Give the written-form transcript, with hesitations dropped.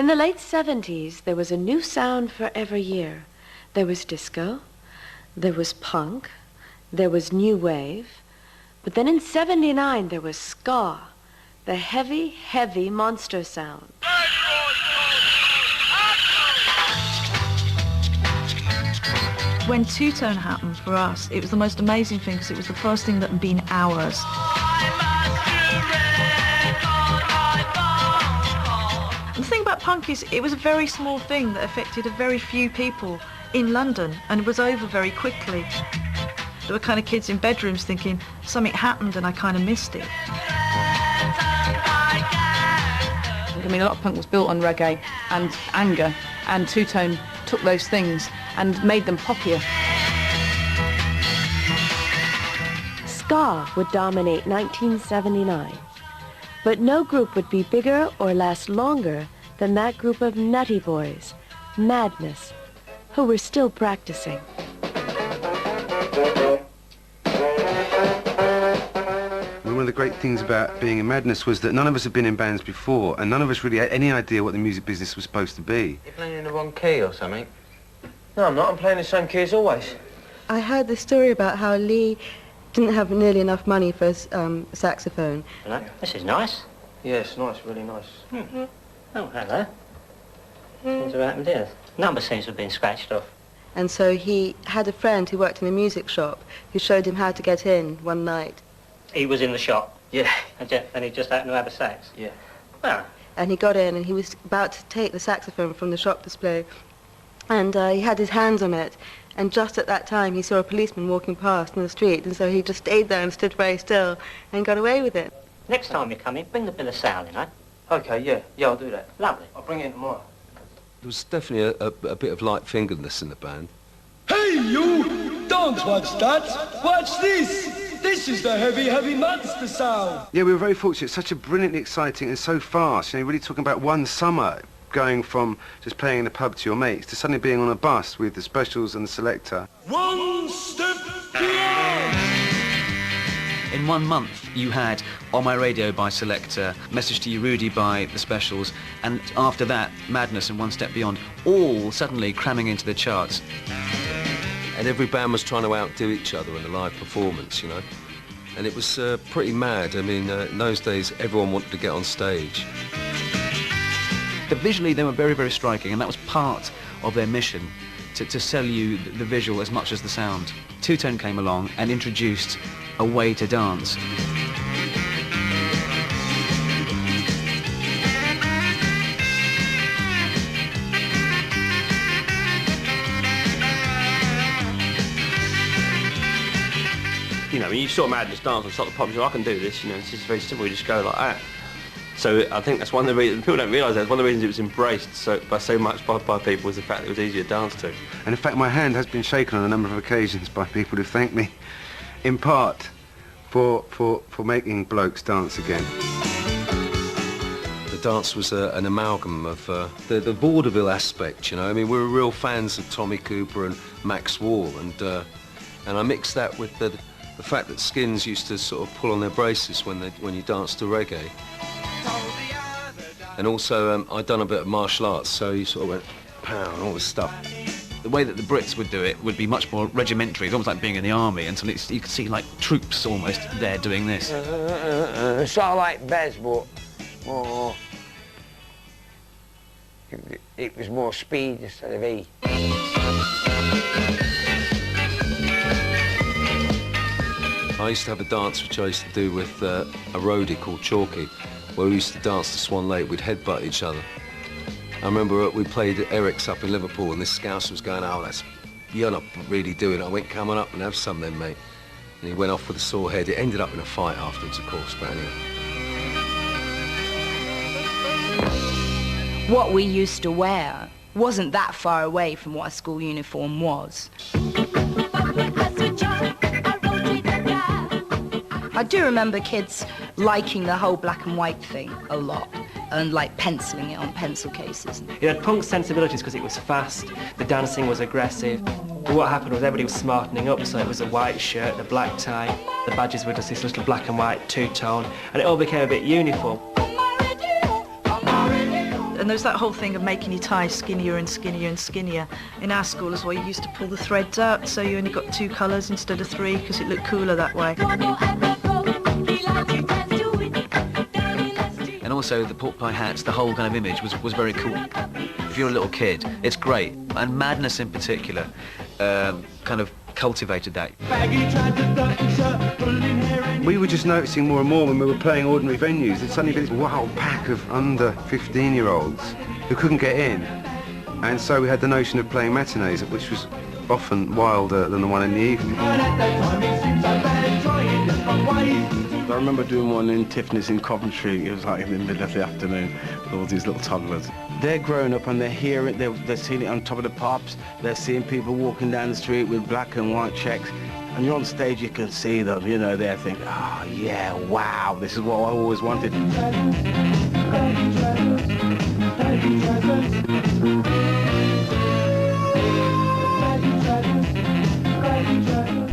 In the late 70s, there was a new sound for every year. There was disco, there was punk, there was new wave, but then in 79 there was ska, the heavy, heavy monster sound. When two-tone happened for us, it was the most amazing thing because it was the first thing that had been ours. The thing about punk is it was a very small thing that affected a very few people in London, and it was over very quickly. There were kind of kids in bedrooms thinking something happened and I kind of missed it. I mean, a lot of punk was built on reggae and anger, and two-tone took those things and made them poppier. Ska would dominate 1979, but no group would be bigger or last longer than that group of nutty boys, Madness, who were still practicing. One of the great things about being in Madness was that none of us had been in bands before, and none of us really had any idea what the music business was supposed to be. You're playing in the wrong key or something? No, I'm not. I'm playing the same key as always. I heard this story about how Lee didn't have nearly enough money for a saxophone. Hello? This is nice. Yeah, it's nice, really nice. Mm-hmm. Oh, hello. What's happened here? Number seems to have been scratched off. And so he had a friend who worked in a music shop who showed him how to get in one night. He was in the shop? Yeah. And he just happened to have a sax? Yeah. Well. And he got in and he was about to take the saxophone from the shop display, and he had his hands on it, and just at that time he saw a policeman walking past in the street, and so he just stayed there and stood very still and got away with it. Next time you come in, bring the bill of sale in, eh? OK, yeah. Yeah, I'll do that. Lovely. I'll bring it in tomorrow. There was definitely a bit of light-fingeredness in the band. Hey, you! Don't watch that! Watch this! This is the heavy, heavy monster sound! Yeah, we were very fortunate. Such a brilliantly exciting and so fast. You know, really talking about one summer, going from just playing in a pub to your mates to suddenly being on a bus with the Specials and the Selector. One step beyond! In 1 month, you had On My Radio by Selector, Message to You Rudy by The Specials, and after that, Madness and One Step Beyond, all suddenly cramming into the charts. And every band was trying to outdo each other in a live performance, you know. And it was pretty mad. I mean, in those days, everyone wanted to get on stage. But visually, they were very, very striking, and that was part of their mission, to sell you the visual as much as the sound. Two-Tone came along and introduced a way to dance. You know, when you saw Madness dance and start the pop, you say, I can do this, you know, it's just very simple, you just go like that. So I think that's one of the reasons, people don't realise that, one of the reasons it was embraced by so much by people was the fact that it was easier to dance to. And in fact, my hand has been shaken on a number of occasions by people who thank me, in part, for making blokes dance again. The dance was an amalgam of the vaudeville aspect, you know. I mean, we were real fans of Tommy Cooper and Max Wall, and I mixed that with the fact that Skins used to sort of pull on their braces when you danced to reggae. And also, I'd done a bit of martial arts, so you sort of went, pow, and all this stuff. The way that the Brits would do it would be much more regimentary. It's almost like being in the army, and so you could see like troops almost there doing this. Sort of like Bez, but more... It was more speed instead of E. I used to have a dance which I used to do with a roadie called Chalky, where we used to dance to Swan Lake. We'd headbutt each other. I remember we played at Eric's up in Liverpool, and this scouse was going, oh, you're not really doing it. I went, come on up and have some then, mate. And he went off with a sore head. It ended up in a fight afterwards, of course, but anyway. What we used to wear wasn't that far away from what a school uniform was. I do remember kids liking the whole black and white thing a lot, and like penciling it on pencil cases. It had punk sensibilities because it was fast, the dancing was aggressive. But what happened was everybody was smartening up, so it was a white shirt, a black tie, the badges were just this little black and white two-tone, and it all became a bit uniform. And there's that whole thing of making your tie skinnier and skinnier and skinnier. In our school as well, you used to pull the threads out, so you only got 2 colours instead of 3, because it looked cooler that way. And also the pork pie hats, the whole kind of image was very cool. If you're a little kid, it's great. And Madness in particular kind of cultivated that. We were just noticing more and more when we were playing ordinary venues. There'd suddenly be this wild pack of under 15-year-olds who couldn't get in. And so we had the notion of playing matinees, which was often wilder than the one in the evening. I remember doing one in Tiffany's in Coventry. It was like in the middle of the afternoon with all these little toddlers. They're growing up and they're hearing, they're seeing it on top of the pops. They're seeing people walking down the street with black and white checks. And you're on stage, you can see them, you know, they're thinking, oh yeah, wow, this is what I always wanted.